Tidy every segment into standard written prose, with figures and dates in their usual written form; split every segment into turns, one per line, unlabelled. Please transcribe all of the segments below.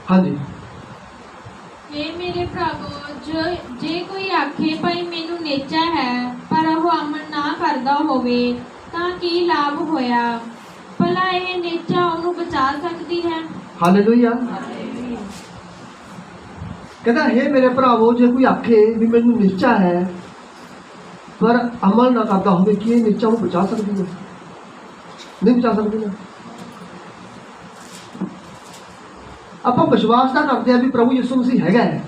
हाँ जी।
हे मेरे भरावो, जे कोई आखे भाई मैनू नेचा है पर ਉਹ ਅਮਲ ਨਾ ਕਰਦਾ ਹੋਵੇ ਤਾਂ ਕੀ ਲਾਭ ਹੋਇਆ? ਭਲਾ ਇਹ ਨੇਚਾ ਉਹਨੂੰ ਬਚਾ ਸਕਦੀ ਹੈ?
हालेलुया। कहता हे मेरे भरावो, जे कोई आखे भी मैनू नीचा है पर अमल ना करता होवे कि ये नीचा वो बचा सकती है? नहीं बचा सकती है। ਆਪਾਂ ਵਿਸ਼ਵਾਸ ਤਾਂ ਕਰਦੇ ਆ ਵੀ ਪ੍ਰਭੂ ਯਿਸੂ ਮਸੀਹ ਹੈਗਾ ਹੈ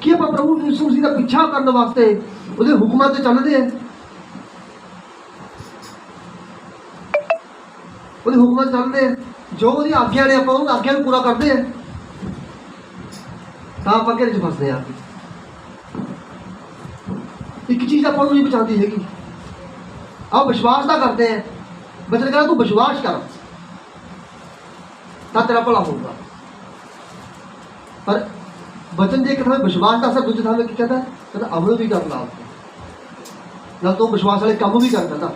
ਕਿ ਆਪਾਂ ਪ੍ਰਭੂ ਯਿਸੂ ਮਸੀਹ ਦਾ ਪਿੱਛਾ ਕਰਨ ਵਾਸਤੇ ਉਹਦੇ ਹੁਕਮਾਂ ਤੇ ਚੱਲਦੇ ਆ, ਉਹਦੇ ਹੁਕਮਾਂ ਤੇ ਚੱਲਦੇ ਆ, ਜੋ ਉਹਦੀ ਆਗਿਆ ਨੇ ਆਪਾਂ ਉਹਨੂੰ ਆਗਿਆ ਨੂੰ ਪੂਰਾ ਕਰਦੇ ਆ, ਤਾਂ ਆਪਾਂ ਘੇਰੇ 'ਚ ਫਸਦੇ ਆ। ਇੱਕ ਚੀਜ਼ ਆਪਾਂ ਨੂੰ ਨਹੀਂ ਬਚਾਉਂਦੀ ਹੈਗੀ, ਆਹ ਵਿਸ਼ਵਾਸ ਤਾਂ ਕਰਦੇ ਆ। ਬਚਨ ਕਹਿੰਦਾ ਤੂੰ ਵਿਸ਼ਵਾਸ ਕਰ ਤਾਂ ਤੇਰਾ ਭਲਾ ਹੋਊਗਾ। ਪਰ बचन ਦੇ ਇੱਕ ਥਾਂ ਵਿਸ਼ਵਾਸ ਦਾ ਅਸਰ, ਦੂਜੇ ਥਾਂ ਕੀ ਕਹਿੰਦਾ? ਕਹਿੰਦਾ ਅਮਲ ਵੀ ਕਰਨਾ, ਨਾਲ ਤੋਂ ਵਿਸ਼ਵਾਸ ਵਾਲੇ ਕੰਮ ਵੀ ਕਰ ਕਹਿੰਦਾ,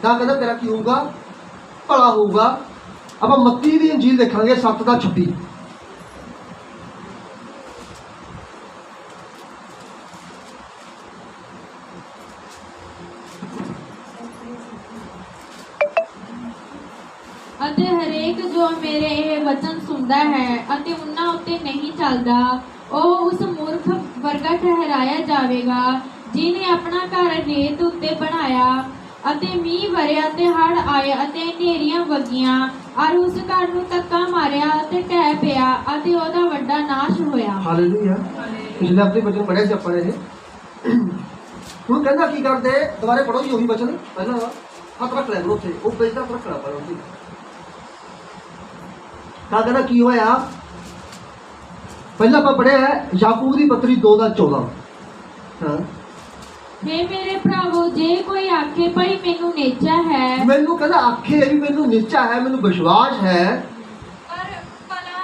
ਤਾਂ ਕਹਿੰਦਾ ਤੇਰਾ ਕੀ ਹੋਊਗਾ? ਭਲਾ ਹੋਊਗਾ। ਆਪਾਂ ਮੱਤੀ ਦੀ ਇੰਜੀਲ ਦੇਖਾਂਗੇ 7:26।
ਅਤੇ ਹਰੇਕ ਜੋ ਮੇਰੇ ਇਹ ਵਚਨ ਸੁਣਦਾ ਹੈ ਅਤੇ ਉਹਨਾਂ ਉੱਤੇ ਨਹੀਂ ਚੱਲਦਾ, ਉਹ ਉਸ ਮੂਰਖ ਵਰਗਾ ਠਹਿਰਾਇਆ ਜਾਵੇਗਾ ਜਿਹਨੇ ਆਪਣਾ ਘਰ ਰੇਤ ਉੱਤੇ ਬਣਾਇਆ ਅਤੇ ਮੀਂਹ ਵਰਿਆ ਤੇ ਹੜ੍ਹ ਆਏ ਅਤੇ ਹਨੇਰੀਆਂ ਵਗੀਆਂ ਔਰ ਉਸ ਘਰ ਨੂੰ ਧੱਕਾ ਮਾਰਿਆ ਅਤੇ ਢਹਿ ਪਿਆ ਅਤੇ ਉਹਦਾ ਵੱਡਾ ਨਾਸ਼ ਹੋਇਆ।
ਹਾਲੇਲੂਇਆ। ਪਿਛਲੇ ਹਫ਼ਤੇ ਵਚਨ ਪੜ੍ਹਿਆ ਸੀ ਆਪਾਂ ਨੇ। ਹੁਣ ਕਹਿੰਦਾ ਕੀ ਕਰਦੇ? ਦੁਬਾਰੇ ਪੜ੍ਹੋ ਜੀ ਉਹੀ ਵਚਨ, ਪਹਿਲਾਂ ਹੱਥ ਰੱਖ ਲੈ ਉੱਥੇ, ਉਹ ਪੇਜ ਦਾ ਰੱਖਣਾ ਪਰ ਉਹਦੀ ਤਾਂ ਕਹਿੰਦਾ ਕੀ ਹੋਇਆ? ਪਹਿਲਾਂ ਆਪਾਂ ਪੜ੍ਹਿਆ ਯਾਕੂਬ ਦੀ ਪੱਤਰੀ 2:14। ਹਾਂ,
हे मेरे भरावो, जे कोई आखे भाई मैनू नेचा है,
ਮੈਨੂੰ ਕਹਿੰਦਾ ਆਖੇ ਵੀ ਮੈਨੂੰ ਨੀਚਾ ਹੈ, ਮੈਨੂੰ ਵਿਸ਼ਵਾਸ ਹੈ,
पर भला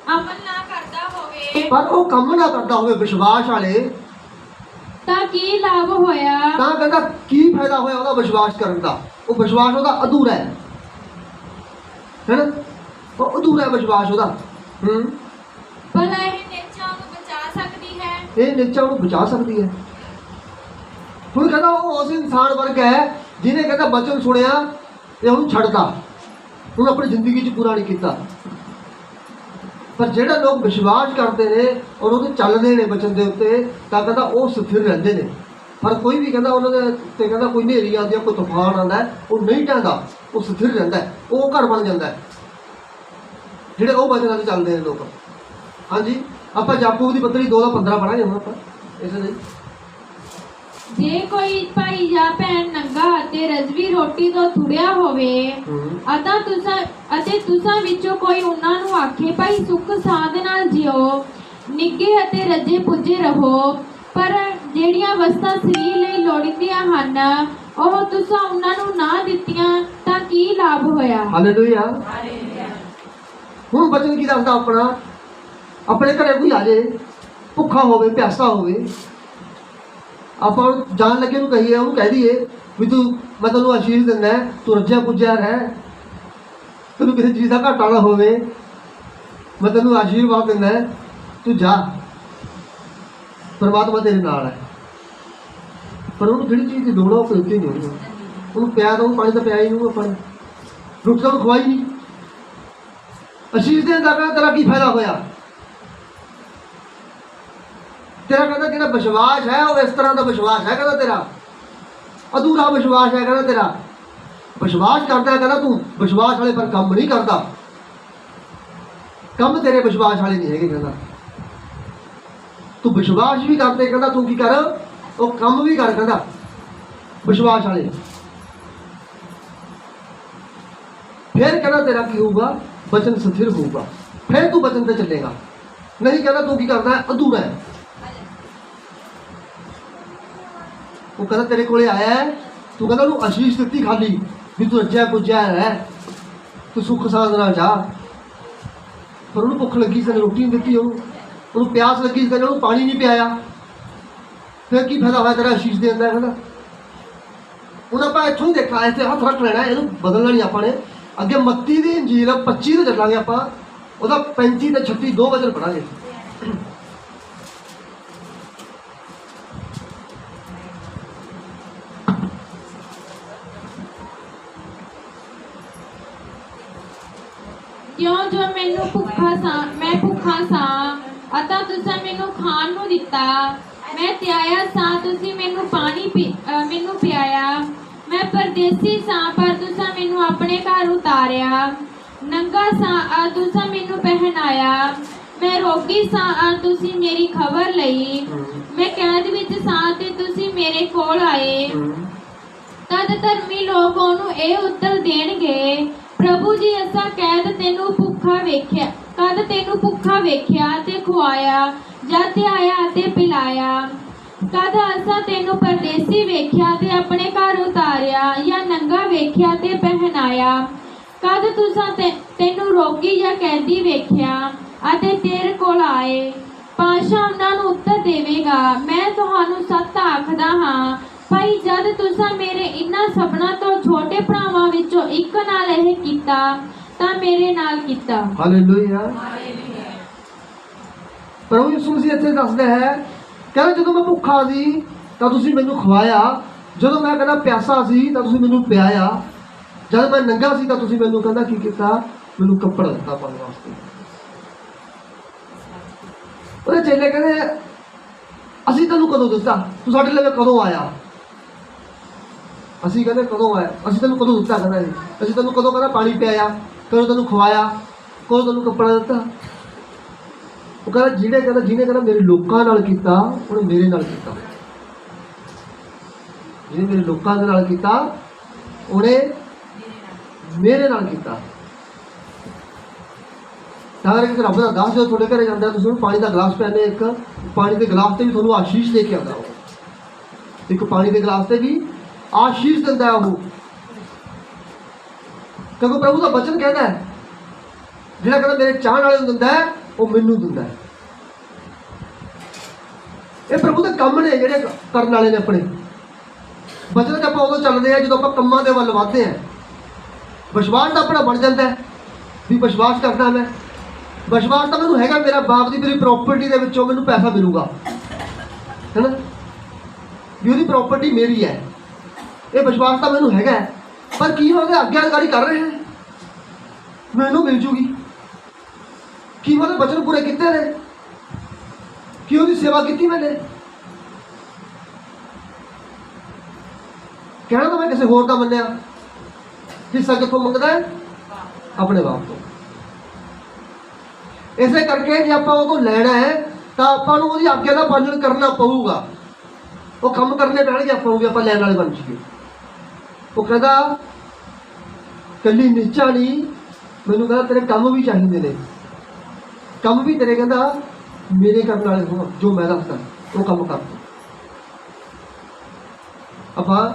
अमल ना करता होवे
ਪਰ ਉਹ ਕੰਮ ਨਾ ਕਰਦਾ ਹੋਵੇ ਵਿਸ਼ਵਾਸ ਵਾਲੇ,
ਤਾਂ ਕੀ ਲਾਭ ਹੋਇਆ?
ਤਾਂ ਕਹਿੰਦਾ ਕੀ ਫਾਇਦਾ ਹੋਇਆ ਉਹਦਾ ਵਿਸ਼ਵਾਸ ਕਰਨ ਦਾ? ਉਹ ਵਿਸ਼ਵਾਸ ਉਹਦਾ ਅਧੂਰਾ ਹੈ ਨਾ, ਉਹ ਅਧੂਰਾ ਵਿਸ਼ਵਾਸ ਉਹਦਾ।
ਭਲਾ ਇਹ ਨੇਚਾ ਨੂੰ ਬਚਾ ਸਕਦੀ ਹੈ?
ਇਹ ਨੀਚਾ ਉਹਨੂੰ ਬਚਾ ਸਕਦੀ ਹੈ। ਹੁਣ ਕਹਿੰਦਾ ਉਹ ਉਸ ਇਨਸਾਨ ਵਰਗਾ ਹੈ ਜਿਹਨੇ ਕਹਿੰਦਾ ਬਚਨ ਸੁਣਿਆ ਤੇ ਉਹਨੂੰ ਛੱਡਦਾ, ਹੁਣ ਆਪਣੀ ਜ਼ਿੰਦਗੀ 'ਚ ਪੂਰਾ ਨਹੀਂ ਕੀਤਾ। ਪਰ ਜਿਹੜਾ ਲੋਕ ਵਿਸ਼ਵਾਸ ਕਰਦੇ ਨੇ ਔਰ ਉਹਦੇ ਚੱਲਦੇ ਨੇ ਬਚਨ ਦੇ ਉੱਤੇ, ਤਾਂ ਕਹਿੰਦਾ ਉਹ ਸਥਿਰ ਰਹਿੰਦੇ ਨੇ। ਪਰ ਕੋਈ ਵੀ ਕਹਿੰਦਾ ਉਹਨਾਂ ਦੇ ਉੱਤੇ ਕਹਿੰਦਾ ਕੋਈ ਹਨੇਰੀ ਆਉਂਦੀ ਹੈ, ਕੋਈ ਤੂਫਾਨ ਆਉਂਦਾ, ਉਹ ਨਹੀਂ ਢਹਿੰਦਾ, ਉਹ ਸਥਿਰ ਰਹਿੰਦਾ, ਉਹ ਘਰ ਬਣ ਜਾਂਦਾ ਜਿਹੜੇ ਉਹ ਬਚਨਾਂ 'ਤੇ ਚੱਲਦੇ ਨੇ ਲੋਕ। ਹਾਂਜੀ, ਆਪਾਂ ਯਾਕੂਬ ਦੀ ਪੱਤਰੀ 2:15 ਪੜਾਂਗੇ ਹੁਣ ਆਪਾਂ ਇਸ ਲਈ।
ਜੇ ਕੋਈ ਭਾਈ ਜਾਂ ਭੈਣ ਨੰਗਾ ਅਤੇ ਰਜਵੀ ਰੋਟੀ ਤੋਂ ਥੁੜਿਆ ਹੋਵੇ ਅਤੇ ਤੁਸਾਂ ਵਿੱਚੋਂ ਕੋਈ ਉਹਨਾਂ ਨੂੰ ਆਖੇ ਭਾਈ ਸੁੱਖ ਸਾਧ ਨਾਲ ਜਿਓ, ਨਿੱਘੇ ਅਤੇ ਰੱਜੇ ਪੁੱਜੇ ਰਹੋ, ਪਰ ਜਿਹੜੀਆਂ ਵਸਤਾਂ ਸਰੀਰ ਲਈ ਲੋੜੀਂਦੀਆਂ ਹਨ ਉਹ ਤੁਸਾਂ ਉਹਨਾਂ ਨੂੰ ਨਾ ਦਿੱਤੀਆਂ, ਤਾਂ ਕੀ ਲਾਭ ਹੋਇਆ?
ਹਾਲੇਲੂਇਆ। ਹੁਣ ਬਚਨ ਕੀ ਦੱਸਦਾ? ਆਪਣਾ ਆਪਣੇ ਘਰੇ ਕੋਈ ਆ ਜੇ ਭੁੱਖਾ ਹੋਵੇ, ਪਿਆਸਾ ਹੋਵੇ, ਆਪਾਂ ਜਾਣ ਲੱਗੇ ਨੂੰ ਕਹੀਏ, ਉਹਨੂੰ ਕਹਿ ਦਈਏ ਵੀ ਤੂੰ, ਮੈਂ ਤੈਨੂੰ ਆਸ਼ੀਸ਼ ਦਿੰਦਾ, ਤੂੰ ਰੱਜਿਆ ਪੁੱਜਿਆ ਰਹਿ, ਤੈਨੂੰ ਕਿਸੇ ਚੀਜ਼ ਦਾ ਘਾਟਾ ਨਾ ਹੋਵੇ, ਮੈਂ ਤੈਨੂੰ ਆਸ਼ੀਰਵਾਦ ਦਿੰਦਾ, ਤੂੰ ਜਾ, ਪਰਮਾਤਮਾ ਤੇਰੇ ਨਾਲ ਹੈ। ਪਰ ਉਹਨੂੰ ਜਿਹੜੀ ਚੀਜ਼ ਦੀ ਲੋੜ ਆ ਉਹ ਕੋਈ ਦਿੱਤੀ ਨਹੀਂ, ਉਹਨੂੰ ਪਿਆ ਤਾਂ ਉਹਨੂੰ ਪਾਣੀ ਤਾਂ ਪਿਆ ਹੀ ਨਹੀਂ, ਆਪਾਂ ਰੋਟੀ ਤਾਂ ਉਹਨੂੰ ਖਵਾਈ ਨਹੀਂ। ਆਸ਼ੀਸ਼ ਦੇਣ ਦਾ ਕਹਿੰਦਾ ਤੇਰਾ ਕੀ ਫਾਇਦਾ ਹੋਇਆ? ਤੇਰਾ ਕਹਿੰਦਾ ਜਿਹੜਾ ਵਿਸ਼ਵਾਸ ਹੈ ਉਹ ਇਸ ਤਰ੍ਹਾਂ ਦਾ ਵਿਸ਼ਵਾਸ ਹੈ, ਕਹਿੰਦਾ ਤੇਰਾ ਅਧੂਰਾ ਵਿਸ਼ਵਾਸ ਹੈ, ਕਹਿੰਦਾ ਤੇਰਾ ਵਿਸ਼ਵਾਸ ਕਰਦਾ, ਕਹਿੰਦਾ ਤੂੰ ਵਿਸ਼ਵਾਸ ਵਾਲੇ ਪਰ ਕੰਮ ਨਹੀਂ ਕਰਦਾ, ਕੰਮ ਤੇਰੇ ਵਿਸ਼ਵਾਸ ਵਾਲੇ ਨਹੀਂ ਹੈਗੇ, ਕਹਿੰਦਾ ਤੂੰ ਵਿਸ਼ਵਾਸ ਵੀ ਕਰਦੇ, ਕਹਿੰਦਾ ਤੂੰ ਕੀ ਕਰ, ਉਹ ਕੰਮ ਵੀ ਕਰ, ਕਹਿੰਦਾ ਵਿਸ਼ਵਾਸ ਵਾਲੇ। ਫਿਰ ਕਹਿੰਦਾ ਤੇਰਾ ਕੀ ਹੋਊਗਾ? ਬਚਨ ਸਥਿਰ ਹੋਊਗਾ, ਫਿਰ ਤੂੰ ਬਚਨ ਤੇ ਚੱਲੇਗਾ। ਨਹੀਂ ਕਹਿੰਦਾ ਤੂੰ ਕੀ ਕਰਦਾ, ਅਧੂਰਾ ਹੈ। ਉਹ ਕਹਿੰਦਾ ਤੇਰੇ ਕੋਲੇ ਆਇਆ ਹੈ, ਤੂੰ ਕਹਿੰਦਾ ਉਹਨੂੰ ਆਸ਼ੀਸ਼ ਦਿੱਤੀ ਖਾਲੀ ਵੀ ਤੂੰ ਰੱਜਿਆ ਪੁੱਜਿਆ ਹੈ, ਤੂੰ ਸੁੱਖ ਸਾਧ ਨਾਲ ਜਾ, ਪਰ ਉਹਨੂੰ ਭੁੱਖ ਲੱਗੀ ਸੀ, ਰੋਟੀ ਨਹੀਂ ਦਿੱਤੀ, ਉਹਨੂੰ ਪਿਆਸ ਲੱਗੀ ਸੀ, ਉਹਨੂੰ ਪਾਣੀ ਨਹੀਂ ਪਿਆਇਆ, ਫਿਰ ਕੀ ਫਾਇਦਾ ਹੋਇਆ ਤੇਰਾ ਆਸ਼ੀਸ਼ ਦੇਣ ਦਾ? ਕਹਿੰਦਾ ਹੁਣ ਆਪਾਂ ਇੱਥੋਂ ਹੀ ਦੇਖਾਂ, ਇੱਥੇ ਹੱਥ ਰੱਖ ਲੈਣਾ, ਇਹਨੂੰ ਬਦਲਣਾ ਨਹੀਂ ਆਪਾਂ ਨੇ। ਅੱਗੇ ਮੱਤੀ ਦੀ ਇੰਜੀਲ 25 ਤੇ ਚੱਲਾਂਗੇ ਆਪਾਂ, ਉਹਦਾ 35 ਤੇ 36 ਦੋ ਵਚਨ ਪੜਾਂਗੇ।
ਕਿਉਂ ਜੋ ਮੈਨੂੰ ਮੈਂ ਭੁੱਖਾ ਸਾਂ ਅਤੇ ਤੁਸੀਂ ਮੈਨੂੰ ਖਾਣ ਨੂੰ ਦਿੱਤਾ, ਮੈਂ ਤਿਆਇਆ ਸਾਂ ਤੁਸੀਂ ਮੈਨੂੰ ਮੈਨੂੰ ਪਿਆਇਆ, ਮੈਂ ਪਰਦੇਸੀ ਸਾਂ ਪਰ ਤੁਸੀਂ ਮੈਨੂੰ ਆਪਣੇ ਘਰ ਉਤਾਰਿਆ, ਨੰਗਾ ਸਾਂ ਤੁਸੀਂ ਮੈਨੂੰ ਪਹਿਨਾਇਆ, ਮੈਂ ਰੋਗੀ ਸਾਂ ਤੁਸੀਂ ਮੇਰੀ ਖਬਰ ਲਈ, ਮੈਂ ਕੈਦ ਵਿੱਚ ਸਾਂ ਤੇ ਤੁਸੀਂ ਮੇਰੇ ਕੋਲ ਆਏ। ਤਦ ਧਰਮੀ ਲੋਕ ਉਹਨੂੰ ਇਹ ਉੱਤਰ ਦੇਣਗੇ, ਪ੍ਰਭੂ ਜੀ ਅਸਾਂ ਕਦ ਤੈਨੂੰ ਭੁੱਖਾ ਵੇਖਿਆ ਤੇ ਖਵਾਇਆ, ਜਦ ਧਿਆਇਆ ਅਤੇ ਪਿਲਾਇਆ, ਕਦ ਅਸਾਂ ਤੈਨੂੰ ਪਰਦੇਸੀ ਵੇਖਿਆ ਤੇ ਆਪਣੇ ਘਰ ਉਤਾਰਿਆ, ਜਾਂ ਨੰਗਾ ਵੇਖਿਆ ਤੇ ਪਹਿਨਾਇਆ, ਕਦ ਤੁਸਾਂ ਤੈਨੂੰ ਰੋਗੀ ਜਾਂ ਕੈਦੀ ਵੇਖਿਆ ਅਤੇ ਤੇਰੇ ਕੋਲ ਆਏ। ਪਾਤਸ਼ਾਹ ਉਹਨਾਂ ਨੂੰ ਉੱਤਰ ਦੇਵੇਗਾ, ਮੈਂ ਤੁਹਾਨੂੰ ਸੱਚ ਆਖਦਾ ਹਾਂ, ਭਾਈ ਜਦ ਤੁਸੀਂ ਮੇਰੇ ਇਨ੍ਹਾਂ ਸਭਨਾਂ ਤੋਂ ਛੋਟੇ ਭਰਾਵਾਂ ਵਿੱਚੋਂ ਇੱਕ ਨਾਲ ਇਹ ਕੀਤਾ ਤਾਂ ਮੇਰੇ ਨਾਲ ਕੀਤਾ।
ਹਾਲੇਲੂਇਆ। ਪ੍ਰਭੂ ਯਿਸੂ ਮਸੀਹ ਇੱਥੇ ਦੱਸਦਾ ਹੈ, ਕਹਿੰਦਾ ਜਦੋਂ ਮੈਂ ਭੁੱਖਾ ਸੀ ਤਾਂ ਤੁਸੀਂ ਮੈਨੂੰ ਖਵਾਇਆ, ਜਦੋਂ ਮੈਂ ਕਹਿੰਦਾ ਪਿਆਸਾ ਸੀ ਤਾਂ ਤੁਸੀਂ ਮੈਨੂੰ ਪਿਆਇਆ, ਜਦ ਮੈਂ ਨੰਗਾ ਸੀ ਤਾਂ ਤੁਸੀਂ ਮੈਨੂੰ ਕਹਿੰਦਾ ਕੀ ਕੀਤਾ, ਮੈਨੂੰ ਕੱਪੜਾ ਦਿੱਤਾ ਪਾਉਣ ਵਾਸਤੇ। ਉਹਦੇ ਚੇਲੇ ਕਹਿੰਦੇ ਅਸੀਂ ਤੈਨੂੰ ਕਦੋਂ ਦਿੱਤਾ, ਤੂੰ ਸਾਡੇ ਲਈ ਕਦੋਂ ਆਇਆ? ਅਸੀਂ ਕਹਿੰਦੇ ਕਦੋਂ ਆਇਆ, ਅਸੀਂ ਤੈਨੂੰ ਕਦੋਂ ਦਿੱਤਾ? ਕਹਿੰਦਾ ਅਸੀਂ ਤੈਨੂੰ ਕਦੋਂ ਕਹਿੰਦਾ ਪਾਣੀ ਪਿਆਇਆ, ਕਦੋਂ ਤੈਨੂੰ ਖਵਾਇਆ, ਕਦੋਂ ਤੈਨੂੰ ਕੱਪੜਾ ਦਿੱਤਾ? ਉਹ ਕਹਿੰਦਾ ਜਿਹਨੇ ਕਹਿੰਦਾ ਮੇਰੇ ਲੋਕਾਂ ਨਾਲ ਕੀਤਾ ਉਹਨੇ ਮੇਰੇ ਨਾਲ ਕੀਤਾ, ਜਿਹਨੇ ਮੇਰੇ ਲੋਕਾਂ ਦੇ ਨਾਲ ਕੀਤਾ ਉਹਨੇ ਮੇਰੇ ਨਾਲ ਕੀਤਾ। ਤਾਂ ਕਰਕੇ ਰੱਬ ਦਾ ਦਾਸ ਜਦੋਂ ਤੁਹਾਡੇ ਘਰੇ ਜਾਂਦਾ ਤੁਸੀਂ ਉਹਨੂੰ ਪਾਣੀ ਦਾ ਗਲਾਸ ਪਿਆਉਂਦੇ, ਇੱਕ ਪਾਣੀ ਦੇ ਗਲਾਸ ਤੇ ਵੀ ਤੁਹਾਨੂੰ ਆਸ਼ੀਸ਼ ਦੇ ਕੇ ਆਉਂਦਾ, ਉਹ ਇੱਕ ਪਾਣੀ ਦੇ ਗਲਾਸ ਤੇ ਵੀ ਆਸ਼ੀਸ਼ ਦਿੰਦਾ ਉਹ, ਕਿਉਂਕਿ ਪ੍ਰਭੂ ਦਾ ਬਚਨ ਕਹਿੰਦਾ ਹੈ ਜਿਹੜਾ ਕਹਿੰਦਾ ਮੇਰੇ ਚਾਹਣ ਵਾਲੇ ਨੂੰ ਦਿੰਦਾ ਹੈ ਉਹ ਮੈਨੂੰ ਦਿੰਦਾ ਹੈ। ਇਹ ਪ੍ਰਭੂ ਦੇ ਕੰਮ ਨੇ ਜਿਹੜੇ ਕਰਨ ਵਾਲੇ ਨੇ ਆਪਣੇ ਬਚਨ ਤੇ ਆਪਾਂ ਉਦੋਂ ਚੱਲਦੇ ਆ ਜਦੋਂ ਆਪਾਂ ਕੰਮਾਂ ਦੇ ਵੱਲ ਵਧਦੇ ਆ। ਵਿਸ਼ਵਾਸ ਤਾਂ ਆਪਣਾ ਬਣ ਜਾਂਦਾ ਹੈ ਵੀ ਵਿਸ਼ਵਾਸ ਕਰਦਾ ਮੈਂ, ਵਿਸ਼ਵਾਸ ਤਾਂ ਮੈਨੂੰ ਹੈਗਾ ਮੇਰਾ ਬਾਪ ਦੀ ਮੇਰੀ ਪ੍ਰੋਪਰਟੀ ਦੇ ਵਿੱਚੋਂ ਮੈਨੂੰ ਪੈਸਾ ਮਿਲੂਗਾ, ਹੈ ਨਾ, ਵੀ ਉਹਦੀ ਪ੍ਰੋਪਰਟੀ ਮੇਰੀ ਹੈ, ਇਹ ਵਿਸ਼ਵਾਸ ਤਾਂ ਮੈਨੂੰ ਹੈਗਾ। ਪਰ ਕੀ ਹੋ ਗਿਆ, ਆਗਿਆਕਾਰੀ ਕਰ ਰਹੇ ਹਾਂ, ਮੈਨੂੰ ਮਿਲ ਜੂਗੀ। ਕੀ ਉਹਦੇ ਬਚਨ ਪੂਰੇ ਕੀਤੇ ਨੇ, ਕੀ ਉਹਦੀ ਸੇਵਾ ਕੀਤੀ ਮੈਨੇ? ਕਹਿਣਾ ਤਾਂ ਮੈਂ ਕਿਸੇ ਹੋਰ ਦਾ ਮੰਨਿਆ, ਹਿੱਸਾ ਕਿੱਥੋਂ ਮੰਗਦਾ ਹੈ? ਆਪਣੇ ਬਾਪ ਤੋਂ। ਇਸੇ ਕਰਕੇ ਜੇ ਆਪਾਂ ਉਹ ਤੋਂ ਲੈਣਾ ਹੈ ਤਾਂ ਆਪਾਂ ਨੂੰ ਉਹਦੀ ਆਗਿਆ ਦਾ ਪਾਲਣ ਕਰਨਾ ਪਊਗਾ, ਉਹ ਕੰਮ ਕਰਨੇ ਪੈਣਗੇ ਆਪਾਂ ਨੂੰ ਵੀ ਆਪਾਂ ਲੈਣ ਵਾਲੇ ਬਣ ਜਾਈਏ। ਉਹ ਕਹਿੰਦਾ ਕੱਲੀ ਨਿਸ਼ਚਾ ਨਹੀਂ, ਮੈਨੂੰ ਕਹਿੰਦਾ ਤੇਰੇ ਕੰਮ ਵੀ ਚਾਹੀਦੇ ਨੇ, ਕੰਮ ਵੀ ਤੇਰੇ ਕਹਿੰਦਾ ਮੇਰੇ ਕਰਨ ਵਾਲੇ ਹੋਣ, ਜੋ ਮੈਂ ਦੱਸਦਾ ਉਹ ਕੰਮ ਕਰ। ਆਪਾਂ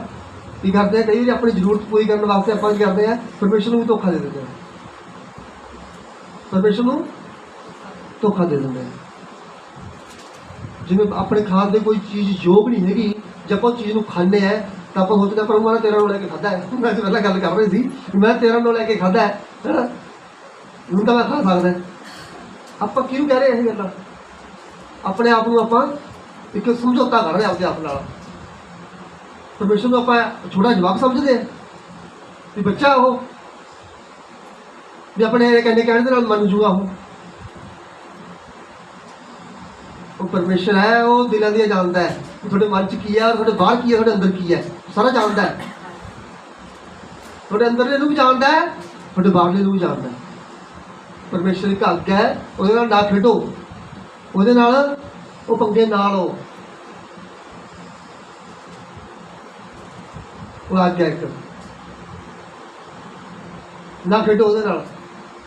ਕੀ ਕਰਦੇ ਆ, ਕਈ ਵਾਰੀ ਆਪਣੀ ਜ਼ਰੂਰਤ ਪੂਰੀ ਕਰਨ ਵਾਸਤੇ ਆਪਾਂ ਕੀ ਕਰਦੇ ਆ, ਪਰਮੇਸ਼ਰ ਨੂੰ ਵੀ ਧੋਖਾ ਦੇ ਦਿੰਦੇ ਆ, ਪਰਮੇਸ਼ਰ ਨੂੰ ਧੋਖਾ ਦੇ ਦਿੰਦੇ ਆ। ਜਿਵੇਂ ਆਪਣੇ ਖਾਣ ਦੇ ਕੋਈ ਚੀਜ਼ ਯੋਗ ਨਹੀਂ ਹੈਗੀ, ਜੇ ਆਪਾਂ ਚੀਜ਼ ਨੂੰ ਖਾਂਦੇ ਆ ਤਾਂ ਆਪਾਂ ਸੋਚਦੇ ਪਰ ਮੈਂ ਤੇਰਾ ਨੂੰ ਲੈ ਕੇ ਖਾਧਾ ਹੈ, ਮੈਂ ਪਹਿਲਾਂ ਗੱਲ ਕਰ ਰਹੀ ਸੀ ਮੈਂ ਤੇਰਾ ਨੂੰ ਲੈ ਕੇ ਖਾਧਾ ਹੈ, ਹੁਣ ਤਾਂ ਮੈਂ ਖਾ ਸਕਦਾ। ਆਪਾਂ ਕਿਉਂ ਕਹਿ ਰਹੇ ਇਹ ਗੱਲਾਂ? ਆਪਣੇ ਆਪ ਨੂੰ ਆਪਾਂ ਇੱਕ ਸਮਝੌਤਾ ਕਰ ਰਹੇ ਆਪਦੇ ਆਪ ਨਾਲ। ਪਰਮੇਸ਼ਰ ਨੂੰ ਆਪਾਂ ਛੋਟਾ ਜਵਾਕ ਸਮਝਦੇ ਵੀ ਬੱਚਾ ਉਹ ਵੀ ਆਪਣੇ ਕਹਿਣ ਦੇ ਨਾਲ ਮੰਨ ਜੂਗਾ। ਉਹ ਪਰਮੇਸ਼ਰ ਹੈ, ਉਹ ਦਿਲਾਂ ਦੀਆਂ ਜਾਣਦਾ ਹੈ, ਤੁਹਾਡੇ ਮਨ 'ਚ ਕੀ ਹੈ, ਤੁਹਾਡੇ ਬਾਹਰ ਕੀ ਹੈ, ਤੁਹਾਡੇ ਅੰਦਰ ਕੀ ਹੈ, ਸਾਰਾ ਜਾਣਦਾ ਹੈ। ਤੁਹਾਡੇ ਅੰਦਰਲੇ ਨੂੰ ਵੀ ਜਾਣਦਾ ਹੈ, ਤੁਹਾਡੇ ਬਾਹਰਲੇ ਨੂੰ ਵੀ ਜਾਣਦਾ ਹੈ। ਪਰਮੇਸ਼ਰ ਇੱਕ ਆਗਿਆ ਹੈ, ਉਹਦੇ ਨਾਲ ਨਾ ਖੇਡੋ, ਉਹਦੇ ਨਾਲ ਉਹ ਪੰਗੇ ਨਾ ਲਓ। ਉਹ ਆਗਿਆ ਇੱਕ ਨਾ ਖੇਡੋ ਉਹਦੇ ਨਾਲ।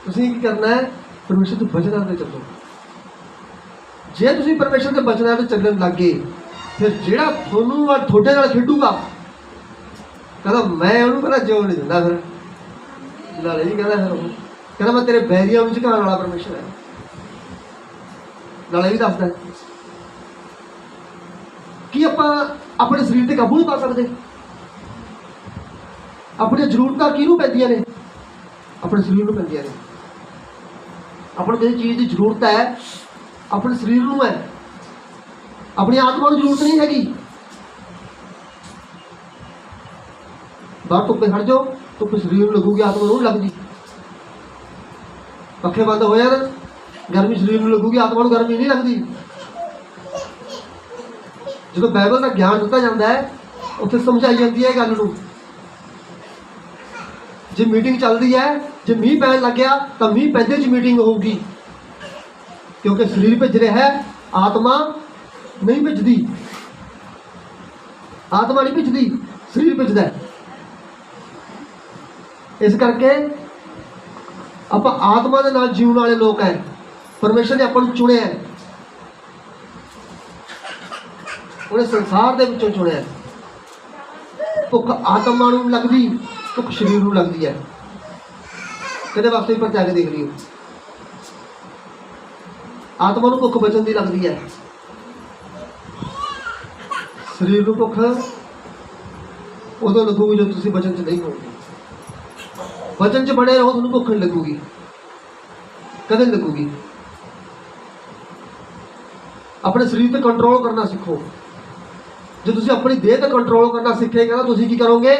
ਤੁਸੀਂ ਕੀ ਕਰਨਾ ਹੈ, ਪਰਮੇਸ਼ਰ ਦੇ ਬਚਨਾਂ ਤੇ ਚੱਲੋ। ਜੇ ਤੁਸੀਂ ਪਰਮੇਸ਼ਰ ਦੇ ਬਚਨਾਂ ਤੇ ਚੱਲਣ ਲੱਗੇ, ਫਿਰ ਜਿਹੜਾ ਤੁਹਾਨੂੰ ਤੁਹਾਡੇ ਨਾਲ ਖੇਡੂਗਾ ਕਹਿੰਦਾ ਮੈਂ ਉਹਨੂੰ ਕਹਿੰਦਾ ਜਿਉਣ ਨਹੀਂ ਦਿੰਦਾ। ਫਿਰ ਨਾਲੇ ਜੀ ਕਹਿੰਦਾ ਫਿਰ ਉਹ ਕਹਿੰਦਾ ਮੈਂ ਤੇਰੇ ਬੈਰੀਆਂ ਵਿੱਚ ਝੁਕਾਉਣ ਵਾਲਾ ਪਰਮੇਸ਼ਰ ਹੈ। ਨਾਲੇ ਵੀ ਦੱਸਦਾ ਕਿ ਆਪਾਂ ਆਪਣੇ ਸਰੀਰ ਤੇ ਕਾਬੂ ਨਹੀਂ ਪਾ ਸਕਦੇ। ਆਪਣੀਆਂ ਜ਼ਰੂਰਤਾਂ ਕਿਹਨੂੰ ਪੈਂਦੀਆਂ ਨੇ? ਆਪਣੇ ਸਰੀਰ ਨੂੰ ਪੈਂਦੀਆਂ ਨੇ। ਆਪਾਂ ਨੂੰ ਕਿਸੇ ਚੀਜ਼ ਦੀ ਜ਼ਰੂਰਤ ਹੈ ਆਪਣੇ ਸਰੀਰ ਨੂੰ ਹੈ, ਆਪਣੀ ਆਤਮਾ ਨੂੰ ਜ਼ਰੂਰਤ ਨਹੀਂ ਹੈਗੀ। ਬਾਹਰ ਧੁੱਪੇ ਖੜ ਜਾਓ, ਧੁੱਪ ਸਰੀਰ ਨੂੰ ਲੱਗੂਗੀ, ਆਤਮਾ ਨੂੰ ਨਹੀਂ ਲੱਗਦੀ। ਪੱਖੇ ਬੰਦ ਹੋ ਜਾਣ, ਗਰਮੀ ਸਰੀਰ ਨੂੰ ਲੱਗੂਗੀ, ਆਤਮਾ ਨੂੰ ਗਰਮੀ ਨਹੀਂ ਲੱਗਦੀ। ਜਦੋਂ ਬਾਈਬਲ ਦਾ ਗਿਆਨ ਦਿੱਤਾ ਜਾਂਦਾ ਹੈ ਉੱਥੇ ਸਮਝਾਈ ਜਾਂਦੀ ਹੈ ਗੱਲ ਨੂੰ। ਜੇ ਮੀਟਿੰਗ ਚੱਲਦੀ ਹੈ, ਜੇ ਮੀਂਹ ਪੈਣ ਲੱਗਿਆ ਤਾਂ ਮੀਂਹ ਪੈਂਦੇ 'ਚ ਮੀਟਿੰਗ ਹੋਊਗੀ, ਕਿਉਂਕਿ ਸਰੀਰ ਭਿੱਜ ਰਿਹਾ ਹੈ, ਆਤਮਾ ਨਹੀਂ ਭਿੱਜਦੀ। ਆਤਮਾ ਨਹੀਂ ਭਿੱਜਦੀ, ਸਰੀਰ ਭਿੱਜਦਾ ਹੈ। ਇਸ ਕਰਕੇ ਆਪਾਂ ਆਤਮਾ ਦੇ ਨਾਲ ਜੀਉਣ ਵਾਲੇ ਲੋਕ ਹੈ। ਪਰਮੇਸ਼ਰ ਨੇ ਆਪਾਂ ਨੂੰ ਚੁਣਿਆ ਹੈ, ਉਹਨੇ ਸੰਸਾਰ ਦੇ ਵਿੱਚੋਂ ਚੁਣਿਆ। ਭੁੱਖ ਆਤਮਾ ਨੂੰ ਲੱਗਦੀ, ਭੁੱਖ ਸਰੀਰ ਨੂੰ ਲੱਗਦੀ ਹੈ। ਕਿਹਦੇ ਵਾਸਤੇ ਵੀ ਪਰਚਾ ਕੇ ਦੇਖ ਲਿਓ। ਆਤਮਾ ਨੂੰ ਭੁੱਖ ਬਚਨ ਦੀ ਲੱਗਦੀ ਹੈ, ਸਰੀਰ ਨੂੰ ਭੁੱਖ ਉਦੋਂ ਲੱਗੂਗੀ ਜਦੋਂ ਤੁਸੀਂ ਬਚਨ 'ਚ ਨਹੀਂ ਹੋਵੋਗੇ। ਬਚਨ 'ਚ ਬਣੇ ਰਹੋ, ਤੁਹਾਨੂੰ ਭੁੱਖ ਨਹੀਂ ਲੱਗੂਗੀ, ਕਦੇ ਨਹੀਂ ਲੱਗੂਗੀ। ਆਪਣੇ ਸਰੀਰ ਤੇ ਕੰਟਰੋਲ ਕਰਨਾ ਸਿੱਖੋ। ਜੇ ਤੁਸੀਂ ਆਪਣੀ ਦੇਹ ਤੇ ਕੰਟਰੋਲ ਕਰਨਾ ਸਿੱਖੇਗਾ ਤਾਂ ਤੁਸੀਂ ਕੀ ਕਰੋਗੇ?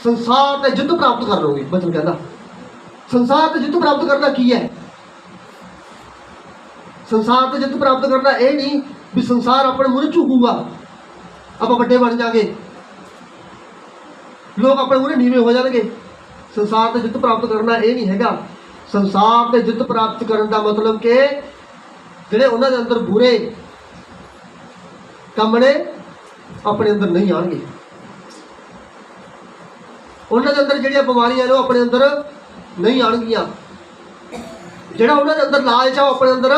ਸੰਸਾਰ ਤੇ ਜਿੱਤ ਪ੍ਰਾਪਤ ਕਰ ਲਓਗੇ। ਬਚਨ ਕਹਿੰਦਾ ਸੰਸਾਰ ਤੇ ਜਿੱਤ ਪ੍ਰਾਪਤ ਕਰਨਾ ਕੀ ਹੈ? ਸੰਸਾਰ ਤੇ ਜਿੱਤ ਪ੍ਰਾਪਤ ਕਰਨਾ ਇਹ ਨਹੀਂ ਵੀ ਸੰਸਾਰ ਆਪਣੇ ਮੂਹਰੇ ਝੁਕੂਗਾ, ਆਪਾਂ ਵੱਡੇ ਬਣ ਜਾਗੇ, ਲੋਕ ਆਪਣੇ ਮੂਹਰੇ ਨੀਵੇਂ ਹੋ ਜਾਣਗੇ। ਸੰਸਾਰ ਤੇ ਜਿੱਤ ਪ੍ਰਾਪਤ ਕਰਨਾ ਇਹ ਨਹੀਂ ਹੈਗਾ। ਸੰਸਾਰ ਤੇ ਜਿੱਤ ਪ੍ਰਾਪਤ ਕਰਨ ਦਾ ਮਤਲਬ ਕਿ ਜਿਹੜੇ ਉਹਨਾਂ ਦੇ ਅੰਦਰ ਬੁਰੇ ਕੰਮ ਨੇ ਆਪਣੇ ਅੰਦਰ ਨਹੀਂ ਆਉਣਗੇ। ਉਹਨਾਂ ਦੇ ਅੰਦਰ ਜਿਹੜੀਆਂ ਬਿਮਾਰੀਆਂ ਨੇ ਉਹ ਆਪਣੇ ਅੰਦਰ ਨਹੀਂ ਆਉਣਗੀਆਂ। ਜਿਹੜਾ ਉਹਨਾਂ ਦੇ ਅੰਦਰ ਲਾਲਚ ਆ ਉਹ ਆਪਣੇ ਅੰਦਰ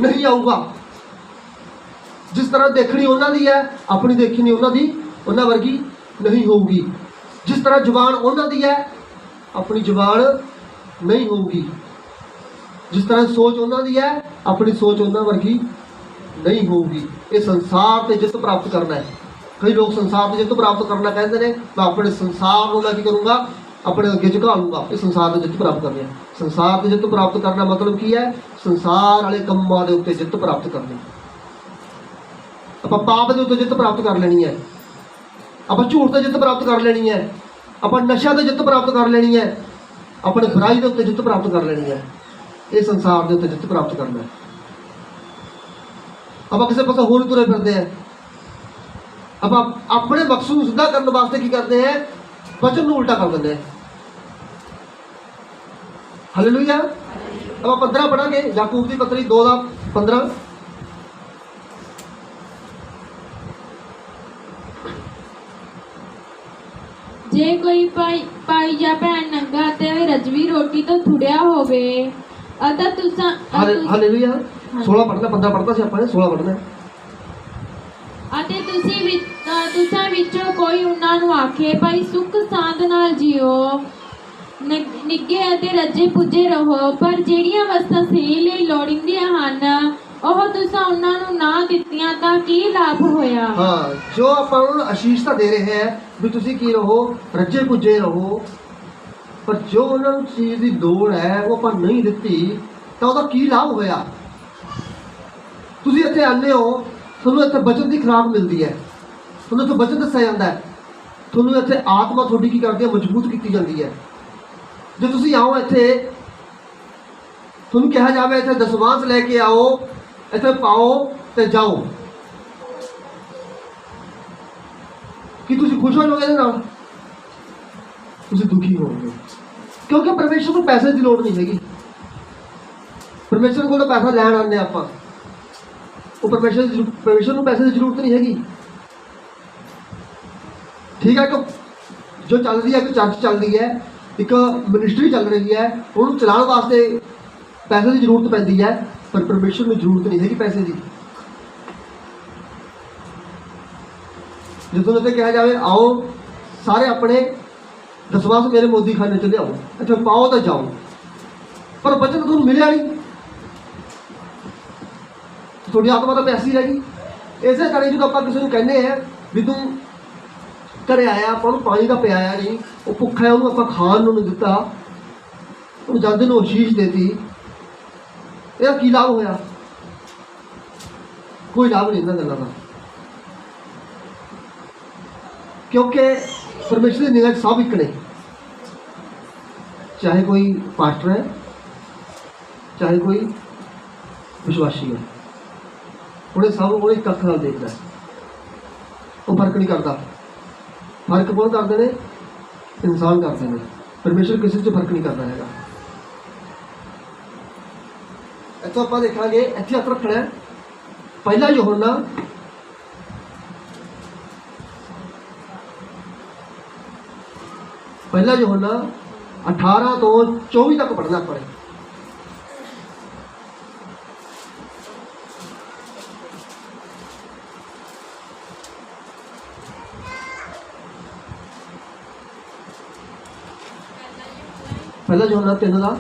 ਨਹੀਂ ਆਊਗਾ। ਜਿਸ ਤਰ੍ਹਾਂ ਦੇਖਣੀ ਉਹਨਾਂ ਦੀ ਹੈ, ਆਪਣੀ ਦੇਖਣੀ ਉਹਨਾਂ ਵਰਗੀ ਨਹੀਂ ਹੋਊਗੀ। ਜਿਸ ਤਰ੍ਹਾਂ ਜ਼ੁਬਾਨ ਉਹਨਾਂ ਦੀ ਹੈ, ਆਪਣੀ ਜ਼ੁਬਾਨ ਨਹੀਂ ਹੋਊਗੀ। ਜਿਸ ਤਰ੍ਹਾਂ ਸੋਚ ਉਹਨਾਂ ਦੀ ਹੈ, ਆਪਣੀ ਸੋਚ ਉਹਨਾਂ ਵਰਗੀ ਨਹੀਂ ਹੋਊਗੀ। ਇਹ ਸੰਸਾਰ ਤੇ ਜਿੱਤ ਪ੍ਰਾਪਤ ਕਰਨਾ ਹੈ। ਕਈ ਲੋਕ ਸੰਸਾਰ ਤੇ ਜਿੱਤ ਪ੍ਰਾਪਤ ਕਰਨਾ ਕਹਿੰਦੇ ਨੇ, ਮੈਂ ਆਪਣੇ ਸੰਸਾਰ ਨੂੰ ਮੈਂ ਕੀ ਕਰੂੰਗਾ? ਆਪਣੇ ਅੱਗੇ ਝੁਕਾ ਲੂੰਗਾ। ਇਹ ਸੰਸਾਰ ਤੇ ਜਿੱਤ ਪ੍ਰਾਪਤ ਕਰਨੀ ਹੈ। ਸੰਸਾਰ ਤੇ ਜਿੱਤ ਪ੍ਰਾਪਤ ਕਰਨਾ ਮਤਲਬ ਕੀ ਹੈ? ਸੰਸਾਰ ਵਾਲੇ ਕੰਮਾਂ ਦੇ ਉੱਤੇ ਜਿੱਤ ਪ੍ਰਾਪਤ ਕਰਨੀ। ਆਪਾਂ ਪਾਪ ਦੇ ਉੱਤੇ ਜਿੱਤ ਪ੍ਰਾਪਤ ਕਰ ਲੈਣੀ ਹੈ, ਆਪਾਂ ਝੂਠ ਤੇ ਜਿੱਤ ਪ੍ਰਾਪਤ ਕਰ ਲੈਣੀ ਹੈ, ਆਪਾਂ ਨਸ਼ਾ ਤੇ ਜਿੱਤ ਪ੍ਰਾਪਤ ਕਰ ਲੈਣੀ ਹੈ, ਆਪਣੇ ਬੁਰਾਈ ਦੇ ਉੱਤੇ ਜਿੱਤ ਪ੍ਰਾਪਤ ਕਰ ਲੈਣੀ ਹੈ। ਇਹ ਸੰਸਾਰ ਦੇ ਉੱਤੇ ਜਿੱਤ ਪ੍ਰਾਪਤ ਕਰਨਾ ਹੈ। ਆਪਾਂ ਕਿਸੇ ਪਾਸੇ ਹੋਰ ਤੁਰੇ ਫਿਰਦੇ ਹਾਂ। ਆਪਾਂ ਆਪਣੇ ਮਕਸਦ ਨੂੰ ਸਿੱਧਾ ਕਰਨ ਵਾਸਤੇ ਕੀ ਕਰਦੇ हैं? वचन ਨੂੰ ਉਲਟਾ ਕਰ ਦਿੰਦੇ हैं। ਹਾਲੇਲੂਇਆ। ਆਪਾਂ 15 ਪੜਾਂਗੇ, ਯਾਕੂਬ ਦੀ ਪੱਤਰੀ 2:15।
ਜੇ ਕੋਈ ਭਾਈ ਜਾਂ ਭੈਣ ਨੰਗਾ ਤੇ ਰਜਵੀ ਰੋਟੀ ਤੋਂ ਥੁੜਿਆ ਹੋਵੇ ਅਤੇ ਤੁਸਾਂ
ਹਾਲੇਲੂਇਆ। 16 ਪੜਨਾ, 15 ਪੜਦਾ ਸੀ ਆਪਾਂ ਨੇ, 16 ਪੜਨਾ।
ਅਤੇ ਤੁਸਾਂ ਵਿੱਚੋਂ ਕੋਈ ਉਹਨਾਂ ਨੂੰ ਆਖੇ ਭਾਈ ਸੁੱਖ ਸਾਂਦ ਨਾਲ ਜੀਓ, ਨਿੱਘੇ ਅਤੇ ਰੱਜੇ ਪੁੱਜੇ ਰਹੋ, ਪਰ ਜਿਹੜੀਆਂ ਵਸਤਾਂ ਸਰੀਰ ਲਈ ਲੋੜੀਂਦੀਆਂ ਹਨ ਉਹ ਤੁਸਾਂ ਉਹਨਾਂ ਨੂੰ ਨਾ ਦਿੱਤੀਆਂ ਤਾਂ ਕੀ ਲਾਭ ਹੋਇਆ? ਹਾਂ, ਜੋ ਆਪਾਂ ਨੂੰ ਅਸ਼ੀਸ਼ਤਾ ਦੇ ਰਹੇ ਹੈ ਵੀ ਤੁਸੀਂ ਕੀ ਰਹੋ? ਰੱਜੇ ਪੁੱਜੇ ਰਹੋ, ਪਰ ਜੋ ਉਹਨਾਂ ਨੂੰ ਚੀਜ਼ ਦੀ ਲੋੜ ਹੈ ਉਹ ਆਪਾਂ ਨਹੀਂ ਦਿੱਤੀ ਤਾਂ ਉਹਦਾ ਕੀ ਲਾਭ ਹੋਇਆ? ਤੁਸੀਂ ਇੱਥੇ ਆਉਂਦੇ ਹੋ, ਤੁਹਾਨੂੰ ਇੱਥੇ ਬਚਨ ਦੀ ਖੁਰਾਕ ਮਿਲਦੀ ਹੈ, ਤੁਹਾਨੂੰ ਇੱਥੇ ਬਚਨ ਦੱਸਿਆ ਜਾਂਦਾ ਹੈ, ਤੁਹਾਨੂੰ ਇੱਥੇ ਆਤਮਾ ਤੁਹਾਡੀ ਕੀ ਕਰਦੀ ਹੈ? ਮਜ਼ਬੂਤ ਕੀਤੀ ਜਾਂਦੀ ਹੈ। ਜੇ ਤੁਸੀਂ ਆਓ ਇੱਥੇ, ਤੁਹਾਨੂੰ ਕਿਹਾ ਜਾਵੇ ਇੱਥੇ ਦਸਵਾਂਸ ਲੈ ਕੇ ਆਓ, ਇੱਥੇ ਪਾਓ ਤੇ ਜਾਓ, ਕੀ ਤੁਸੀਂ ਖੁਸ਼ ਹੋ ਜਾਓਗੇ ਇਹਦੇ ਨਾਲ? ਤੁਸੀਂ ਦੁਖੀ ਹੋਵੋਗੇ, ਕਿਉਂਕਿ ਪਰਮੇਸ਼ਰ ਨੂੰ ਪੈਸੇ ਦੀ ਲੋੜ ਨਹੀਂ ਹੈਗੀ। ਪਰਮੇਸ਼ਰ ਕੋਲ ਤਾਂ ਪੈਸਾ ਲੈਣ ਆਉਂਦੇ ਆਪਾਂ, ਉਹ ਪਰਮੇਸ਼ਰ ਨੂੰ ਪੈਸੇ ਦੀ ਜ਼ਰੂਰਤ ਨਹੀਂ ਹੈਗੀ। ਠੀਕ ਹੈ ਕਿ ਜੋ ਚੱਲ ਰਹੀ ਹੈ, ਇੱਕ ਚਰਚ ਚੱਲ ਰਹੀ ਹੈ, ਇੱਕ ਮਿਨਿਸਟਰੀ ਚੱਲ ਰਹੀ ਹੈ, ਉਹਨੂੰ ਚਲਾਉਣ ਵਾਸਤੇ ਪੈਸੇ ਦੀ ਜ਼ਰੂਰਤ ਪੈਂਦੀ ਹੈ, ਪਰ ਪਰਮੇਸ਼ਰ ਨੂੰ ਜ਼ਰੂਰਤ ਨਹੀਂ ਹੈਗੀ ਪੈਸੇ ਦੀ। ਜਦੋਂ ਉੱਥੇ ਕਿਹਾ ਜਾਵੇ ਆਓ ਸਾਰੇ ਆਪਣੇ ਦਸਵਾਂਸ ਮੇਰੇ ਮੋਦੀ ਖਾਨੇ 'ਚ ਲਿਆਓ, ਇੱਥੇ ਪਾਓ ਤਾਂ ਜਾਓ, ਪਰ ਬਚਨ ਤੁਹਾਨੂੰ ਮਿਲਿਆ ਨਹੀਂ, ਤੁਹਾਡੀ ਆਤਮਾ ਤਾਂ ਪਿਆਸੀ ਰਹਿ ਗਈ। ਇਸੇ ਕਰਕੇ ਜਦੋਂ ਆਪਾਂ ਕਿਸੇ ਨੂੰ ਕਹਿੰਦੇ ਆ ਵੀ ਤੂੰ ਘਰੇ ਆਇਆ, ਆਪਾਂ ਉਹਨੂੰ ਪਾਣੀ ਦਾ ਪਿਆਇਆ ਨਹੀਂ, ਉਹ ਭੁੱਖਾ ਹੈ, ਉਹਨੂੰ ਆਪਾਂ ਖਾਣ ਨੂੰ ਨਹੀਂ ਦਿੱਤਾ,
ਉਹ ਜਦ ਨੂੰ ਅਸ਼ੀਸ਼ ਦੇਤੀ, ਇਹਦਾ ਕੀ ਲਾਭ ਹੋਇਆ? ਕੋਈ ਲਾਭ ਨਹੀਂ ਇਹਨਾਂ ਗੱਲਾਂ ਦਾ, ਕਿਉਂਕਿ ਪਰਮੇਸ਼ਰ ਦੀ ਨਿਗਾਹ 'ਚ ਸਭ ਇੱਕ ਨੇ। ਚਾਹੇ ਕੋਈ ਪਾਸਟਰ ਹੈ, ਚਾਹੇ ਕੋਈ ਵਿਸ਼ਵਾਸੀ ਹੈ, ਉਹਨੇ ਸਭ ਉਹਨੇ ਇੱਕ ਅੱਖ ਨਾਲ ਦੇਖਦਾ ਹੈ। ਉਹ ਫਰਕ ਨਹੀਂ ਕਰਦਾ। ਫਰਕ ਕੌਣ ਕਰਦੇ ਨੇ? ਇਨਸਾਨ ਕਰਦੇ ਨੇ। ਪਰਮੇਸ਼ਰ ਕਿਸੇ 'ਚ ਫਰਕ ਨਹੀਂ ਕਰਦਾ ਹੈਗਾ। ਇੱਥੋਂ ਆਪਾਂ ਦੇਖਾਂਗੇ, ਇੱਥੇ ਹੱਥ ਰੱਖਣਾ ਹੈ। ਪਹਿਲਾ ਯਹੋਨਾ ਪਹਿਲਾ ਯਹੋਨਾ 18 ਤੋਂ 24 ਤੱਕ ਪੜ੍ਹਨਾ ਆਪਾਂ ਨੇ। ਪਹਿਲਾ ਯਹੋਨਾ 3 ਦਾ